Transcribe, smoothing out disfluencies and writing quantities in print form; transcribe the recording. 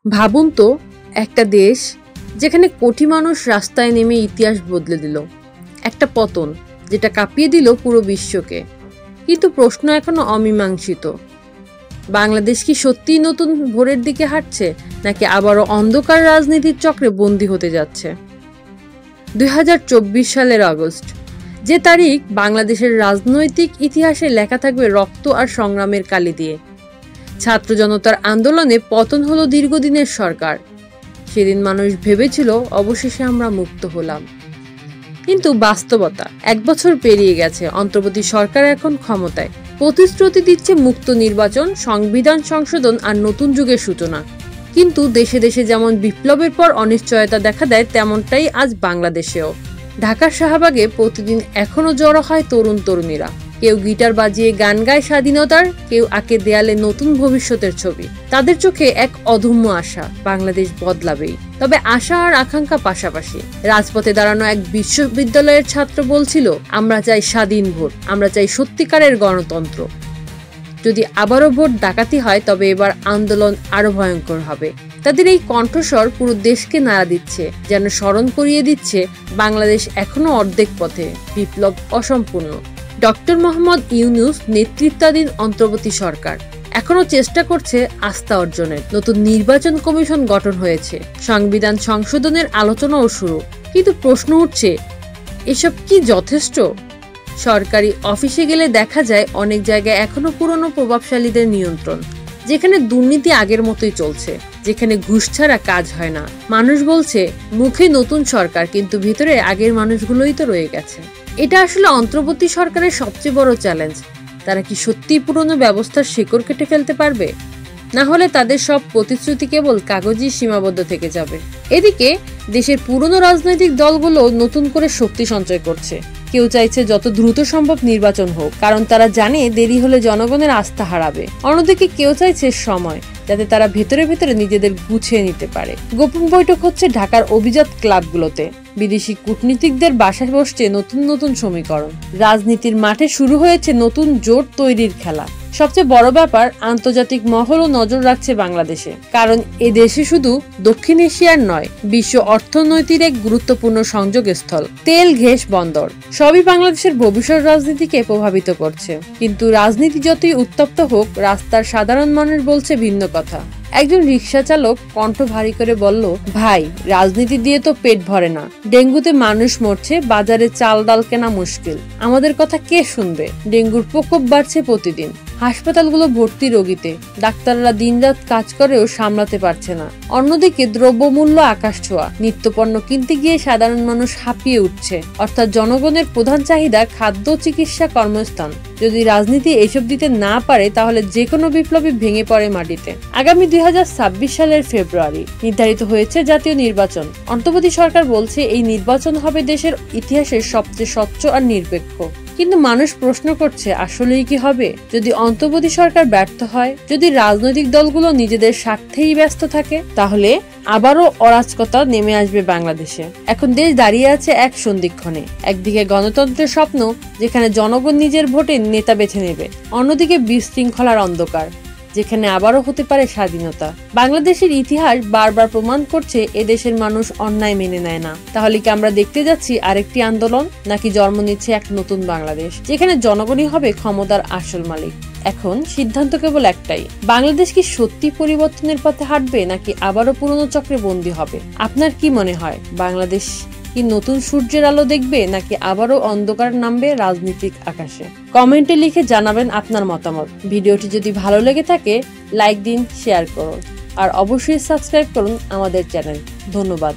ভাবুন তো, একটা দেশ যেখানে কোটি মানুষ রাস্তায় নেমে ইতিহাস বদলে দিল, একটা পতন যেটা কাঁপিয়ে দিল পুরো বিশ্বকে। কিন্তু প্রশ্ন এখনো অমীমাংসিত। বাংলাদেশ কি সত্যিই নতুন ভোরের দিকে হাঁটছে, নাকি আবারও অন্ধকার রাজনীতির চক্রে বন্দী হতে যাচ্ছে? 2024 সালের আগস্ট, যে তারিখ বাংলাদেশের রাজনৈতিক ইতিহাসে লেখা থাকবে রক্ত আর সংগ্রামের কালি দিয়ে। ছাত্র জনতার আন্দোলনে পতন হলো দীর্ঘদিনের সরকার। সেদিন মানুষ ভেবেছিল অবশেষে আমরা মুক্ত হলাম। কিন্তু বাস্তবতা 1 বছর পেরিয়ে গেছে, অন্তর্বর্তী সরকার এখন ক্ষমতায়। প্রতিশ্রুতি দিচ্ছে মুক্ত নির্বাচন, সংবিধান সংশোধন আর নতুন যুগের সূচনা। কিন্তু দেশে দেশে যেমন বিপ্লবের পর অনিশ্চয়তা দেখা দেয়, তেমনটাই আজ বাংলাদেশেও। ঢাকার শাহবাগে প্রতিদিন এখনো জড়ো হয় তরুণ তরুণীরা। কেউ গিটার বাজিয়ে গান গায় স্বাধীনতার, কেউ আঁকে দেয়ালে নতুন ভবিষ্যতের ছবি। তাদের চোখে এক অদম্য আশা, বাংলাদেশ বদলাবেই। তবে আশা আর আকাঙ্ক্ষা পাশাপাশি। রাজপথে দাঁড়ানো এক বিশ্ববিদ্যালয়ের ছাত্র বলছিল, আমরা চাই স্বাধীন ভোট, আমরা চাই সত্যিকারের গণতন্ত্র। যদি আবারও ভোট ডাকাতি হয়, তবে এবার আন্দোলন আরো ভয়ঙ্কর হবে। তাদের এই কণ্ঠস্বর পুরো দেশকে নাড়া দিচ্ছে, যেন স্মরণ করিয়ে দিচ্ছে বাংলাদেশ এখনো অর্ধেক পথে, বিপ্লব অসম্পূর্ণ। ডক্টর মোহাম্মদ ইউনূস নেতৃত্বাধীন অন্তর্বর্তী সরকার এখনো চেষ্টা করছে আস্থা অর্জনের। নতুন নির্বাচন কমিশন গঠন হয়েছে, সংবিধান সংশোধনের আলোচনাও শুরু। কিন্তু প্রশ্ন উঠছে, এসব কি যথেষ্ট? সরকারি অফিসে গেলে দেখা যায় অনেক জায়গায় এখনো পুরনো প্রভাবশালীদের নিয়ন্ত্রণ, যেখানে দুর্নীতি আগের মতোই চলছে, যেখানে ঘুষ ছাড়া কাজ হয় না। মানুষ বলছে মুখে নতুন সরকার, কিন্তু ভিতরে আগের মানুষগুলোই তো রয়ে গেছে। এটা আসলে অন্তর্বর্তী সরকারের সবচেয়ে বড় চ্যালেঞ্জ। তারা কি সত্যিই পুরনো ব্যবস্থার শিকড় কেটে ফেলতে পারবে, না হলে তাদের সব প্রতিশ্রুতি কেবল কাগজেই সীমাবদ্ধ থেকে যাবে? এদিকে দেশের পুরনো রাজনৈতিক দলগুলো নতুন করে শক্তি সঞ্চয় করছে। কেউ চাইছে যত দ্রুত সম্ভব নির্বাচন হোক, কারণ তারা জানে দেরি হলে জনগণের আস্থা হারাবে। অন্যদিকে কেউ চাইছে সময়, যাতে তারা ভেতরে ভেতরে নিজেদের গুছিয়ে নিতে পারে। গোপন বৈঠক হচ্ছে ঢাকার অভিজাত ক্লাবগুলোতে, বিদেশি কূটনীতিকদের বাসায় বসছে নতুন নতুন সমীকরণ। রাজনীতির মাঠে শুরু হয়েছে নতুন জোট তৈরির খেলা। সবচেয়ে বড় ব্যাপার, আন্তর্জাতিক মহলও নজর রাখছে বাংলাদেশে, কারণ এ দেশে শুধু দক্ষিণ এশিয়ার নয়, বিশ্ব অর্থনৈতিক এক গুরুত্বপূর্ণ সংযোগস্থল। তেল, গ্যাস, বন্দর সবই বাংলাদেশের ভবিষ্যৎ রাজনীতিকে প্রভাবিত করছে। কিন্তু রাজনীতি যতই উত্তপ্ত হোক, রাস্তার সাধারণ মানুষ বলছে ভিন্ন কথা। একজন রিক্সা চালক কণ্ঠ ভারী করে বলল, ভাই, রাজনীতি দিয়ে তো পেট ভরে না। ডেঙ্গুতে মানুষ মরছে, বাজারে চাল ডাল কেনা মুশকিল। আমাদের কথা কে শুনবে? ডেঙ্গুর প্রকোপ বাড়ছে প্রতিদিন, হাসপাতালগুলো ভর্তি রোগীতে। ডাক্তাররা দিনরাত কাজ করেও সামলাতে পারছে না। অন্যদিকে দ্রব্যমূল্য আকাশ ছোঁয়া, নিত্যপণ্য কিনতে গিয়ে সাধারণ মানুষ হাঁপিয়ে উঠছে। অর্থাৎ জনগণের প্রধান চাহিদা খাদ্য, চিকিৎসা, কর্মস্থান। যদি রাজনীতি এসব দিতে না পারে, তাহলে যে কোনো বিপ্লবই ভেঙে পড়ে মাটিতে। আগামী 2026 সালের ফেব্রুয়ারি নির্ধারিত হয়েছে জাতীয় নির্বাচন। অন্তর্বর্তী সরকার বলছে এই নির্বাচন হবে দেশের ইতিহাসের সবচেয়ে স্বচ্ছ আর নিরপেক্ষ। কিন্তু মানুষ প্রশ্ন করছে, আসলেই কি হবে? যদি অন্তর্বর্তী সরকার ব্যর্থ হয়, যদি রাজনৈতিক দলগুলো নিজেদের স্বার্থেই ব্যস্ত থাকে, তাহলে আবারও অরাজকতা নেমে আসবে বাংলাদেশে। এখন দেশ দাঁড়িয়ে আছে এক সন্ধিক্ষণে। একদিকে গণতন্ত্রের স্বপ্ন, যেখানে জনগণ নিজের ভোটে নেতা বেছে নেবে, অন্যদিকে বিশৃঙ্খলার অন্ধকার, যেখানে আবারও হতে পারে স্বাধীনতা। বাংলাদেশের ইতিহাস বারবার প্রমাণ করছে এদেশের মানুষ অন্যায় মেনে নেয় না। তাহলে কি আমরা দেখতে যাচ্ছি আরেকটি আন্দোলন, নাকি জন্ম নিচ্ছে এক নতুন বাংলাদেশ, যেখানে জনগণই হবে ক্ষমতার আসল মালিক? এখন সিদ্ধান্ত কেবল একটাই, বাংলাদেশ কি সত্যি পরিবর্তনের পথে হাঁটবে, নাকি আবারও পুরনো চক্রে বন্দী হবে? আপনার কি মনে হয়, বাংলাদেশ কি নতুন সূর্যের আলো দেখবে, নাকি আবারও অন্ধকার নামবে রাজনৈতিক আকাশে? কমেন্টে লিখে জানাবেন আপনার মতামত। ভিডিওটি যদি ভালো লেগে থাকে, লাইক দিন, শেয়ার করুন, আর অবশ্যই সাবস্ক্রাইব করুন আমাদের চ্যানেল। ধন্যবাদ।